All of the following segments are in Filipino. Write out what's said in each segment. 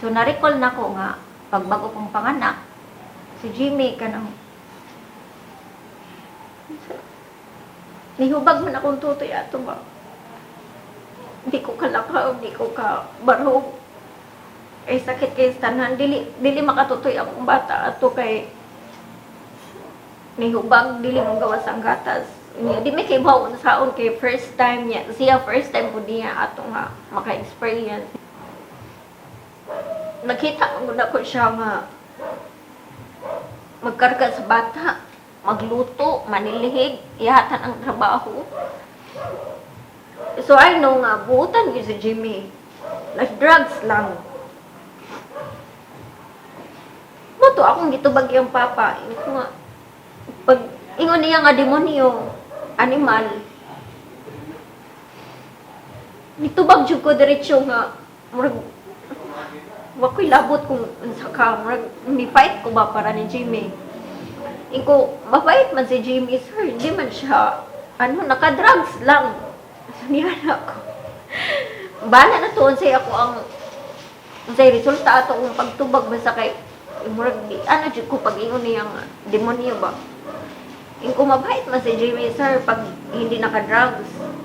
So na-recall na ko nga pagbago kong panganak si Jimmy kanang nihubag man akong tutoy ato ba. Di ko kalakaw, di ko ka barog. Ay sakit kay tanan dili makatutoy akong bata ato kay nihubag dili mo gawas ang gatas. Di may kay bawon saon kay first time niya. Siya first time po niya ato nga maka-experience. Nakita ko na ko siya nga magkarga sa bata, magluto, manilihig, ihatan ang trabaho. So I know nga, buutan yun si Jimmy. Like drugs lang. Moto akong gitubag yung papa. Nga, pag ingon niya nga demonyo, animal. Gitubag jud ko diretsyo nga, murag, wako'y labot kung sa ka, murag, ni-fight ko ba para ni Jimmy. Iko, mabait man si Jimmy, sir, hindi man siya, naka-drugs lang. Niyan ako. Bala na tuon say ako ang say resulta ato kung pagtubag basta kay murag jud ko pag ingon niyang demonyo ba. Ingko mabait man si Jimmy sir pag hindi naka-drugs.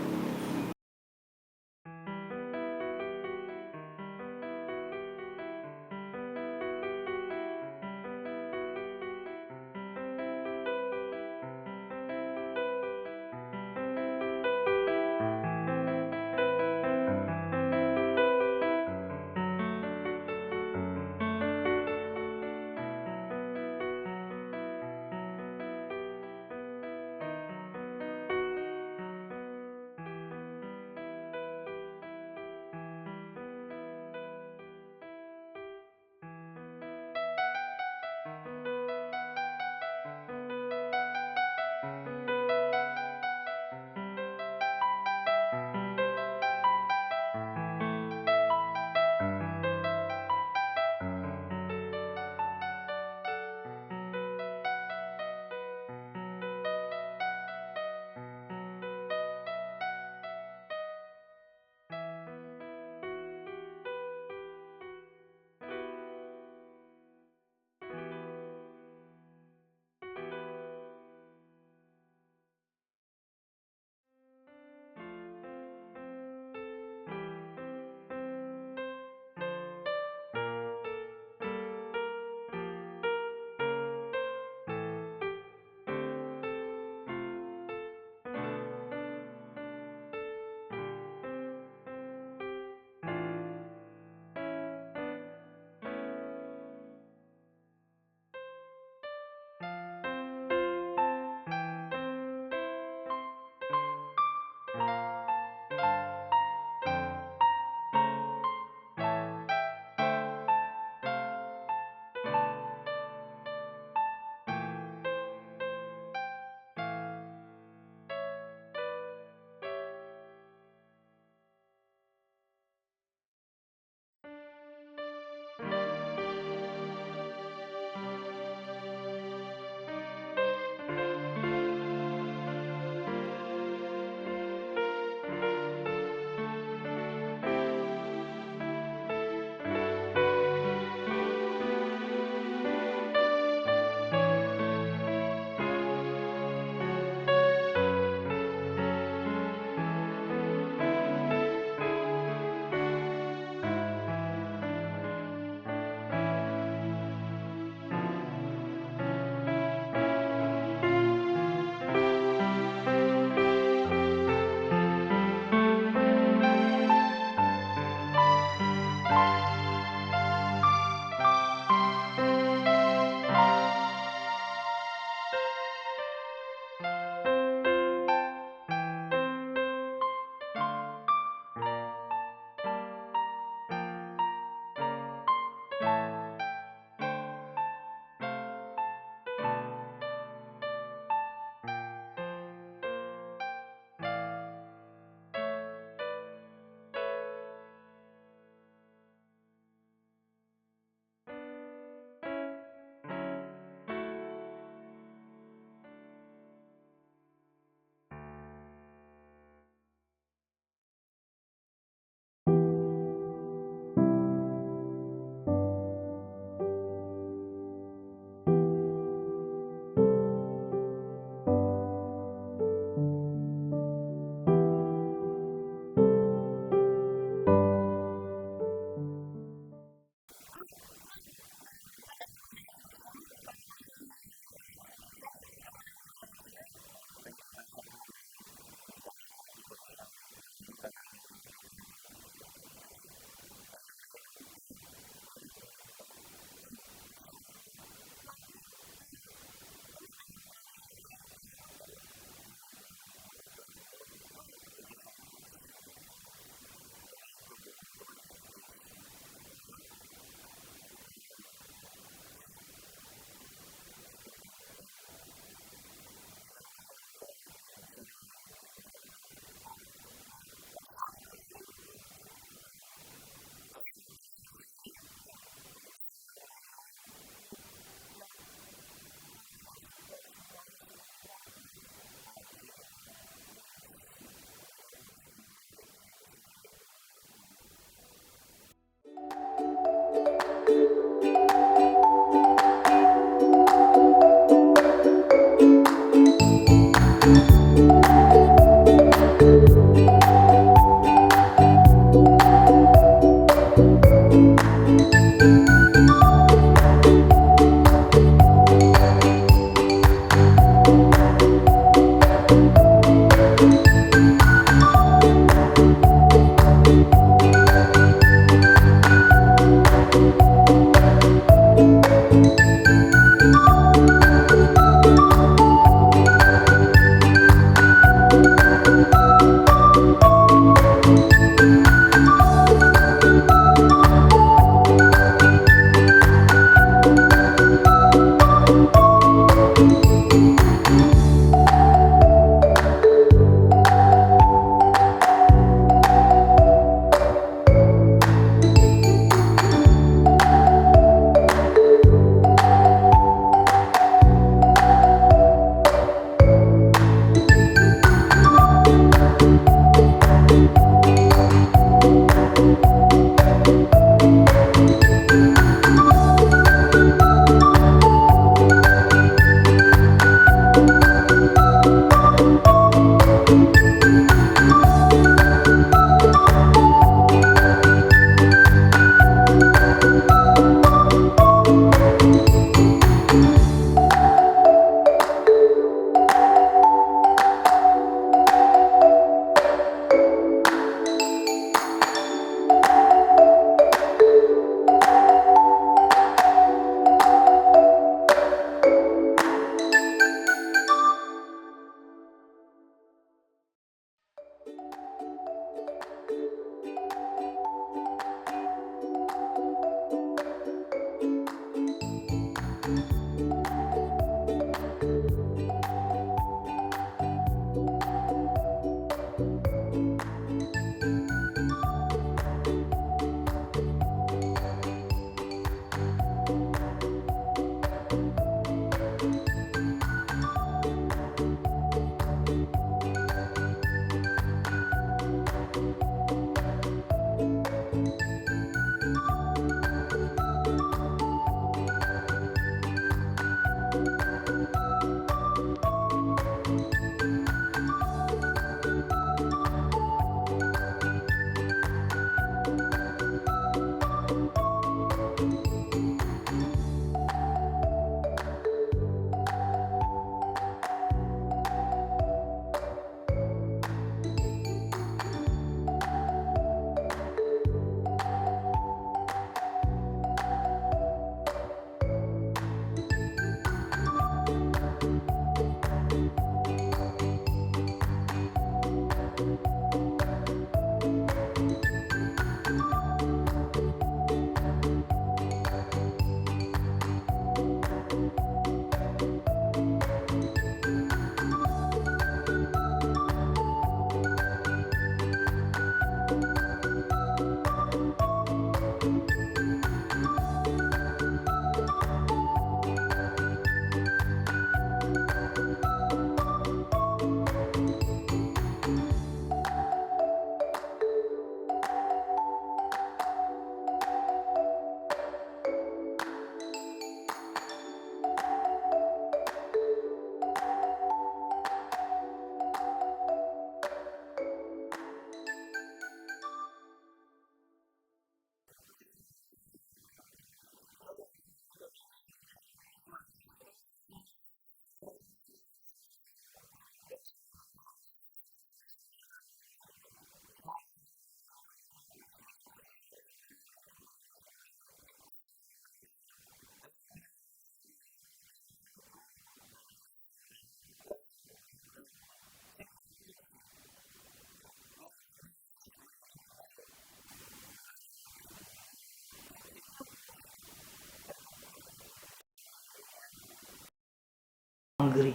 angry.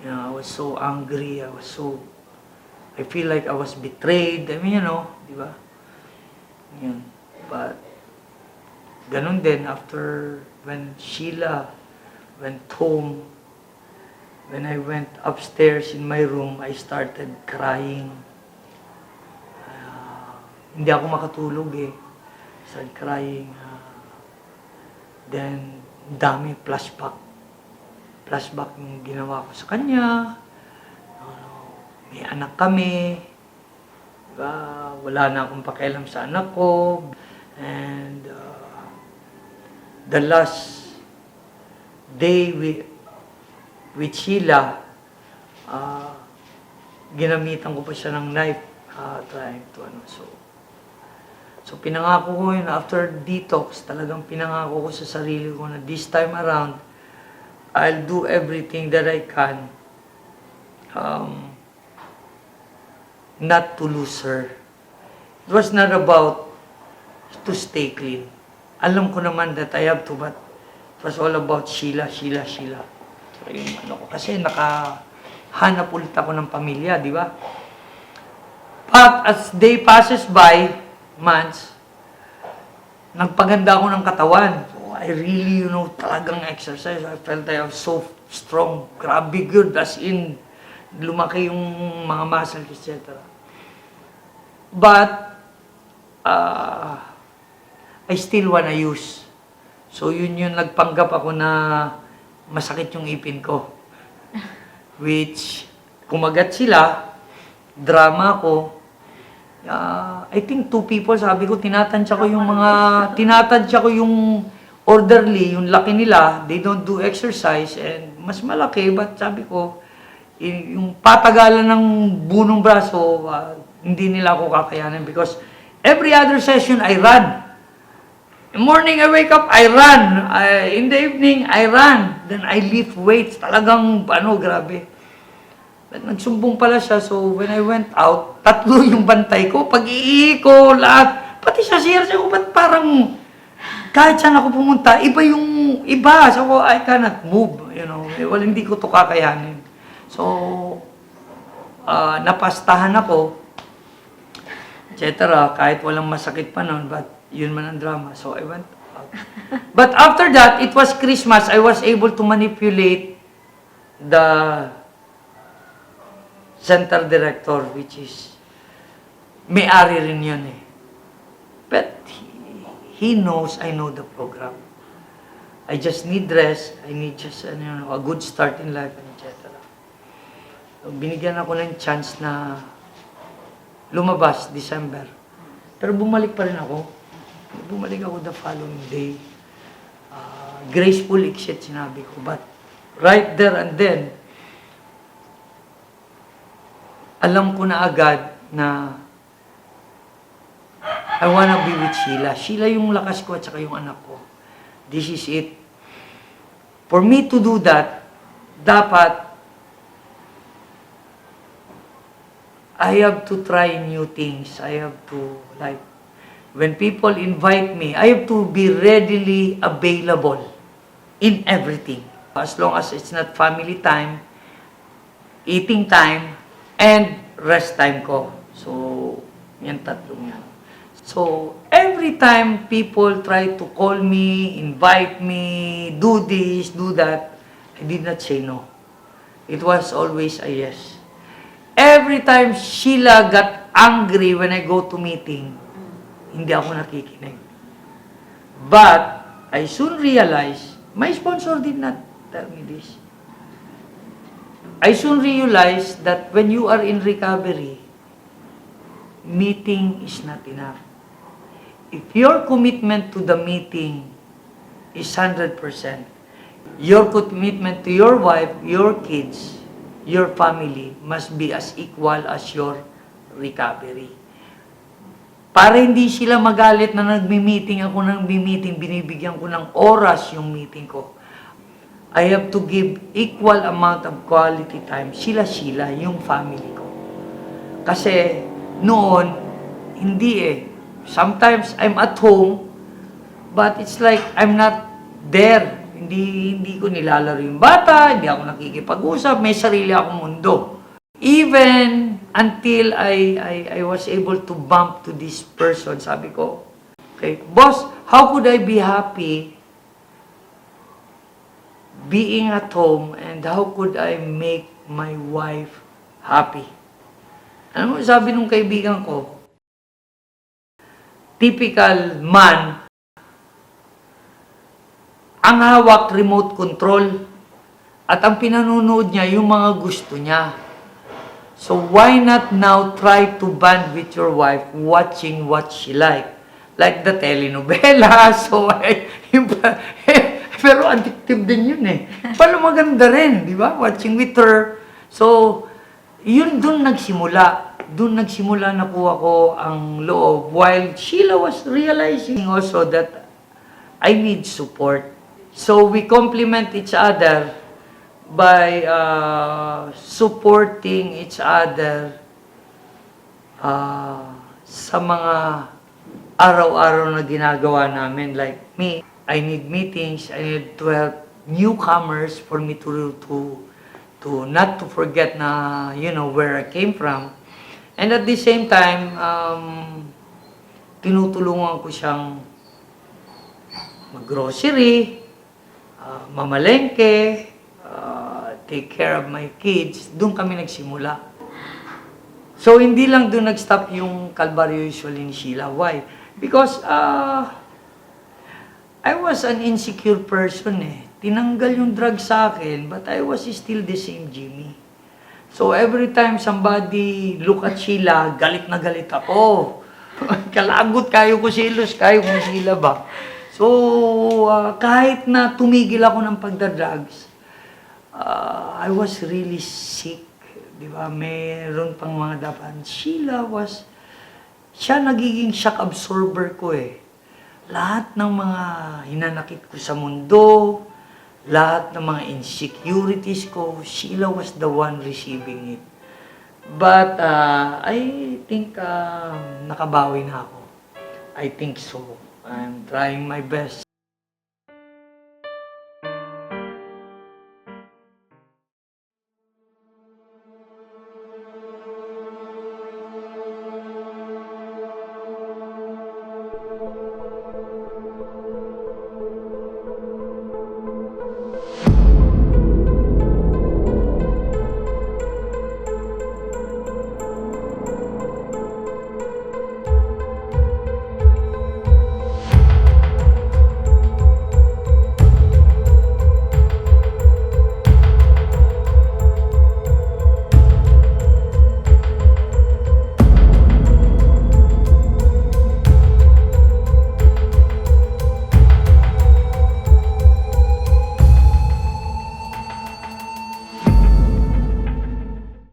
I was so angry. I feel like I was betrayed. I mean, di ba? Yun. But, ganun din, after when Sheila went home, when I went upstairs in my room, I started crying. Hindi ako makatulog eh. Started crying. Then, dami flashback. Flashback yung ginawa ko sa kanya. May anak kami. Diba? Wala na akong pakialam sa anak ko. And the last day with Sheila, ginamitan ko pa siya ng knife, trying to So pinangako ko yun, after detox, talagang pinangako ko sa sarili ko na this time around, I'll do everything that I can not to lose her. It was not about to stay clean. Alam ko naman that I have to, but it was all about Sheila. So yung kasi nakahanap ulit ako ng pamilya, di ba? But as day passes by, months, nagpaganda ako ng katawan. So, I really, talagang exercise. I felt I was so strong. Grabe good. As in, lumaki yung mga muscles, etc. But, I still wanna use. So, yun yung nagpanggap ako na masakit yung ipin ko. Which, kumagat sila, drama ko, I think 2 people, sabi ko, tinatansya ko yung orderly, yung laki nila, they don't do exercise, and mas malaki, but sabi ko, yung patagalan ng bunong braso, hindi nila ako kakayanin because every other session, I run. In the morning, I wake up, I run. In the evening, I run. Then I lift weights. Talagang, grabe. Nagsumbong pala siya, so when I went out, 3 yung bantay ko, pag-ihi ko, lahat. Pati sa CRC ko, ba't parang, kahit saan ako pumunta, iba yung iba. So, I cannot move, Well, hindi ko to kakayanin. So, napastahan ako, etc. Kahit walang masakit pa noon, but yun man ang drama. So, I went out. But after that, it was Christmas, I was able to manipulate the center director, which is, may-ari rin yun eh. But he knows I know the program. I just need rest, I need just a good start in life, etc. So, binigyan ako ng chance na lumabas, December. Pero bumalik pa rin ako. Bumalik ako the following day. Graceful exit, sinabi ko. But right there and then, alam ko na agad na I wanna be with Sheila. Sheila yung lakas ko at saka yung anak ko. This is it. For me to do that, dapat I have to try new things. I have to, when people invite me, I have to be readily available in everything. As long as it's not family time, eating time, and rest time ko. So, yan 3 yan. So, every time people try to call me, invite me, do this, do that, I did not say no. It was always a yes. Every time Sheila got angry when I go to meeting, hindi ako nakikinig. But, I soon realized, my sponsor did not tell me this. I soon realized that when you are in recovery, meeting is not enough. If your commitment to the meeting is 100%, your commitment to your wife, your kids, your family must be as equal as your recovery. Para hindi sila magalit na nagmi-meeting ako binibigyan ko ng oras yung meeting ko. I have to give equal amount of quality time. Sila, yung family ko. Kasi noon, hindi eh. Sometimes I'm at home, but it's like I'm not there. Hindi ko nilalaro yung bata, hindi ako nakikipag-usap, may sarili akong mundo. Even until I was able to bump to this person, sabi ko, okay, boss, how could I be happy being at home and how could I make my wife happy? Ano mo sabi nung kaibigan ko? Typical man, ang hawak remote control at ang pinanonood niya yung mga gusto niya. So why not now try to bond with your wife watching what she like the telenovela. So pero addictive din yun eh. Pala maganda rin, di ba? Watching with her. So yun dun nagsimula. Dun nagsimula nakuha ko ang loob while Sheila was realizing also that I need support. So we complement each other by supporting each other sa mga araw-araw na ginagawa namin. Like me, I need meetings, I need to help newcomers for me to not to forget na, you know, where I came from. And at the same time, tinutulungan ko siyang mag-grocery, mamalengke, take care of my kids. Doon kami nagsimula. So, hindi lang doon nag-stop yung kalbaryo usually ni Sheila. Why? Because I was an insecure person eh. Tinanggal yung drug sa akin, but I was still the same Jimmy. So, every time somebody look at Sheila, galit na galit ako. Kalagot kayo ko silos, kayo kung Sheila ba. So, kahit na tumigil ako ng pagdadrugs, I was really sick. Di ba? Meron pang mga dapat. Siya nagiging shock absorber ko eh. Lahat ng mga hinanakit ko sa mundo, lahat ng mga insecurities ko, Sheila was the one receiving it. But I think nakabawi na ako. I think so. I'm trying my best.